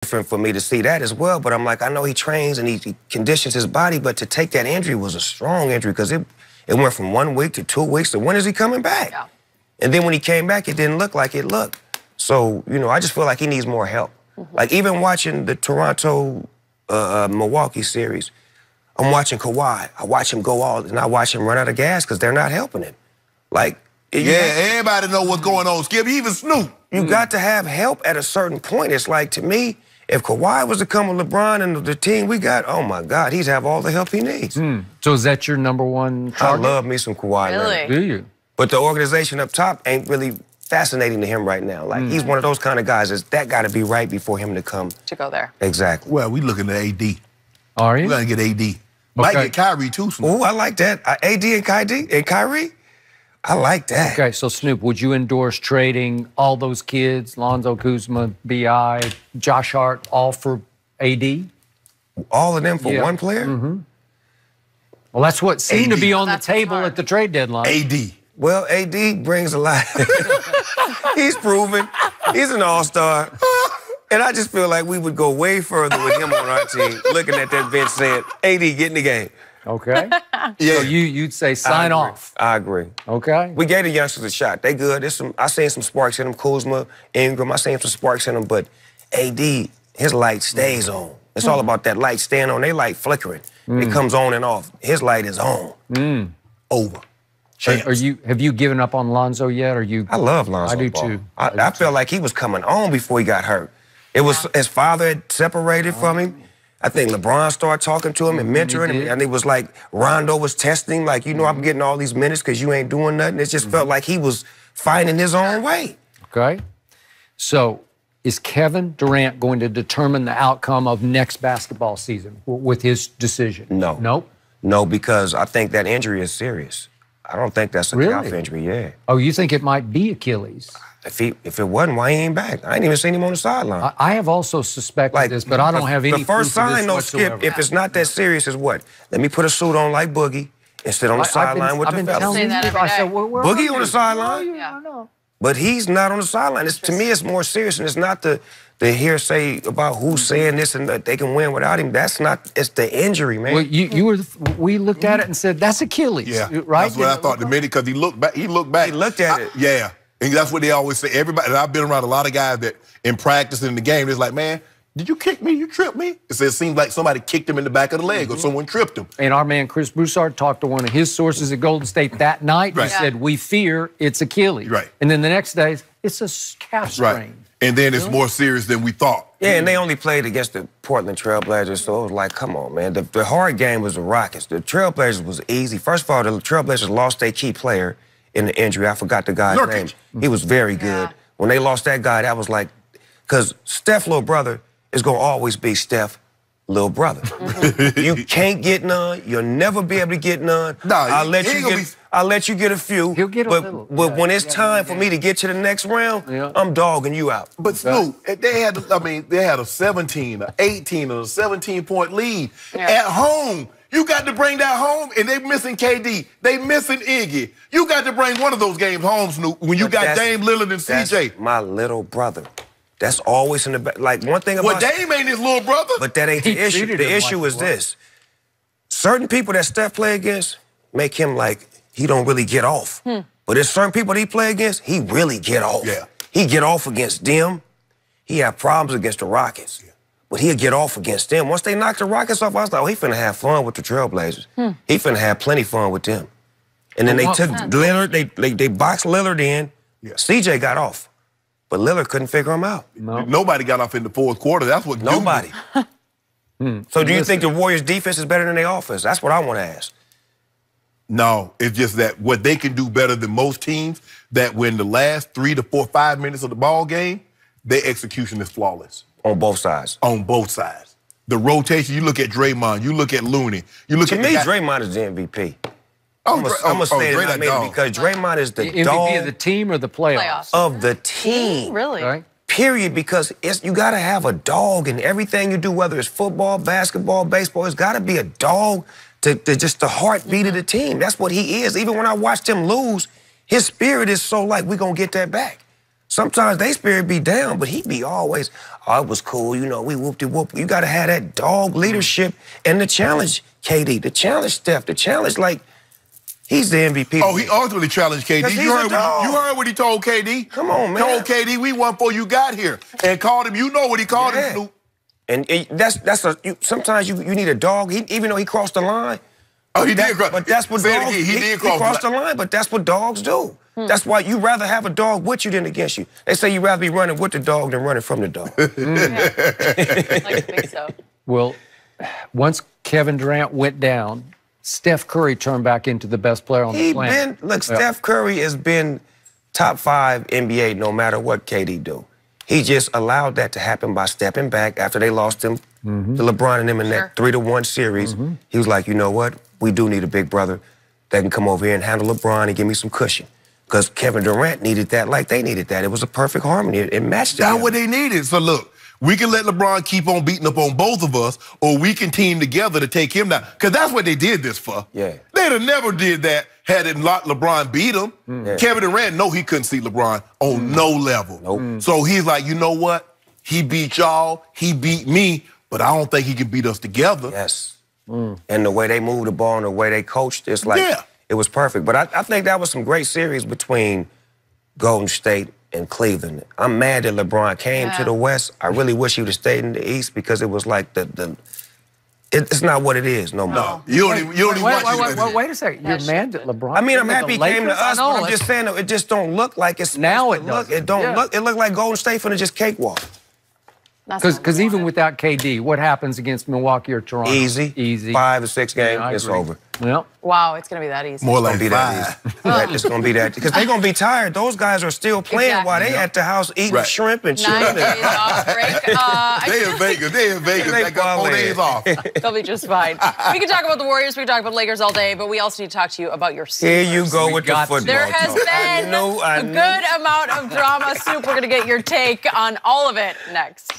different for me to see that as well. But I'm like, I know he trains and he conditions his body, but to take that injury was a strong injury because it went from 1 week to 2 weeks to when is he coming back? Yeah. And then when he came back, it didn't look like it looked. So, you know, I just feel like he needs more help. Like even watching the Toronto-Milwaukee series, I'm watching Kawhi. I watch him go all, and I watch him run out of gas because they're not helping him. Like, everybody know what's going on, Skip. Even Snoop. You got to have help at a certain point. It's like, to me, if Kawhi was to come with LeBron and the team we got, oh my God, he'd have all the help he needs. So is that your #1 target? I love me some Kawhi Leonard. Do you? But the organization up top ain't really fascinating to him right now. Like, he's one of those kind of guys that got to be right before him to come. To go there. Exactly. Well, we looking at AD. Are you? We're going to get AD. Might get Kyrie, too, Snoop. Oh, I like that. AD and Kyrie? I like that. Okay, so Snoop, would you endorse trading all those kids, Lonzo, Kuzma, B.I., Josh Hart, all for AD? All of them for one player? Well, that's what seemed to be on the That's table hard. at the trade deadline. AD. Well, AD brings a lot. He's proven. He's an all-star. And I just feel like we would go way further with him on our team, looking at that bench saying, AD, get in the game. Okay. Yeah. So you'd say sign off. I agree. Okay. We gave the youngsters a shot. They good. I seen some sparks in them. Kuzma, Ingram, I seen some sparks in them. But AD, his light stays on. It's all about that light staying on. They light flickering. It comes on and off. His light is on. Over. Have you given up on Lonzo yet? I love Lonzo I do Ball. too. I felt like he was coming on before he got hurt. It was his father had separated from him. I think LeBron started talking to him and mentoring him. And it was like Rondo was testing, like, you know, I'm getting all these minutes because you ain't doing nothing. It just felt like he was finding his own way. Okay. So is Kevin Durant going to determine the outcome of next basketball season with his decision? No. Nope? No, because I think that injury is serious. I don't think that's a calf injury, yeah. Oh, you think it might be Achilles? If it wasn't, why he ain't back? I ain't even seen him on the sideline. I have also suspected this, but I don't have any The first proof of this sign, though, whatsoever. Skip, if it's not that serious, is what? Let me put a suit on like Boogie and sit on the sideline with the fellas. I've been telling you that every I said, day. where Boogie are on the you? sideline? Yeah. But he's not on the sideline. To me, it's more serious, and it's not the hearsay about who's saying this and that they can win without him. That's not, it's the injury, man. Well, we looked at it and said, that's Achilles, right? That's what I thought the minute, because he looked back. He looked at it. Yeah. And that's what they always say. Everybody, and I've been around a lot of guys that in practice in the game, it's like, man, did you kick me? You tripped me? It seems like somebody kicked him in the back of the leg or someone tripped him. And our man Chris Broussard talked to one of his sources at Golden State that night. He said, we fear it's Achilles. Right. And then the next day, it's a calf strain. Right. And then it's more serious than we thought. Yeah, and they only played against the Portland Trailblazers, so it was like, come on, man. The hard game was the Rockets. The Trailblazers was easy. First of all, the Trailblazers lost their key player in the injury. I forgot the guy's name. He was very good. Yeah. When they lost that guy, that was like, because Steph's little brother is going to always be Steph, little brother. You can't get none. You'll never be able to get none. No, I'll let you get a few. He'll get a little. But when it's time for me to get to the next round, I'm dogging you out. But Snoop, they had a 17, an 18, and a 17-point lead at home. You got to bring that home, and they missing KD. They missing Iggy. You got to bring one of those games home, Snoop, when you got Dame Lillard and CJ. That's my little brother. That's always in the back. Like, one thing about... Well, Dame ain't his little brother. But that ain't the issue. The issue is this. Certain people that Steph play against make him like he don't really get off. But there's certain people that he play against, he really get off. Yeah. He get off against them. He have problems against the Rockets. But he'll get off against them. Once they knocked the Rockets off, I was like, oh, he finna have fun with the Trailblazers. He finna have plenty fun with them. And then they took Lillard, they boxed Lillard in. CJ got off. But Lillard couldn't figure him out. Nobody got off in the fourth quarter. That's what Nobody. So do you think the Warriors' defense is better than their offense? That's what I want to ask. No, it's just that what they can do better than most teams, that when the last 3 to 4, 5 minutes of the ball game, their execution is flawless. On both sides. On both sides. The rotation, you look at Draymond, you look at Looney, you look to at... me, Draymond is the MVP. I'm going to say it because Draymond is the MVP of the team or the playoffs? Of the team. Really? Right. Period, because you got to have a dog in everything you do, whether it's football, basketball, baseball. It's got to be a dog to just the heartbeat of the team. That's what he is. Even when I watched him lose, his spirit is so like, we're going to get that back. Sometimes they spirit be down, but he be always, oh, it was cool, you know, we whooped-de-whoop. You got to have that dog leadership and the challenge, KD, the challenge Steph, the challenge, like, he's the MVP. Oh, he ultimately challenged KD. You heard what he told KD? Come on, man. Told KD, we won before you got here. And called him, you know what he called him, Snoop. And sometimes you need a dog, even though he crossed the line. Oh, he did cross. But that's what dogs, he did cross. He crossed the line, but that's what dogs do. That's why you rather have a dog with you than against you. They say you'd rather be running with the dog than running from the dog. I like to think so. Well, once Kevin Durant went down, Steph Curry turned back into the best player on the planet. Look, Steph Curry has been top 5 NBA no matter what KD do. He just allowed that to happen by stepping back after they lost him to LeBron and them in that 3-1 series. He was like, you know what? We do need a big brother that can come over here and handle LeBron and give me some cushion. Because Kevin Durant needed that like they needed that. It was a perfect harmony. It matched that. That's what they needed. So look, we can let LeBron keep on beating up on both of us, or we can team together to take him down. Because that's what they did this for. Yeah. They'd have never did that had it not LeBron beat him. Kevin Durant, no, he couldn't see LeBron on no level. Nope. So he's like, you know what? He beat y'all, he beat me, but I don't think he can beat us together. Yes. And the way they moved the ball and the way they coached, it's like, it was perfect. But I think that was some great series between Golden State and Cleveland. I'm mad that LeBron came to the West. I really wish he would have stayed in the East because it was like it's not what it is no more. No, you don't even watch it. Wait a second. You're mad at LeBron? I mean, I'm happy he came to us, but I'm just saying it just don't look like it's now it look. does. It don't look. It looked like Golden State finna just cakewalk. Because even without KD, what happens against Milwaukee or Toronto? Easy. 5 or 6 games, it's over. Yep. Wow, it's going to be that easy. More like It's going to be that. Because they're going to be tired. Those guys are still playing while they at the house eating shrimp and chicken. 9 days off break. They in Vegas. They got 4 days off. They'll be just fine. We can talk about the Warriors. We can talk about Lakers all day, but we also need to talk to you about your Steelers. Here you go with the football. There has been a good amount of drama. Soup, we're going to get your take on all of it next.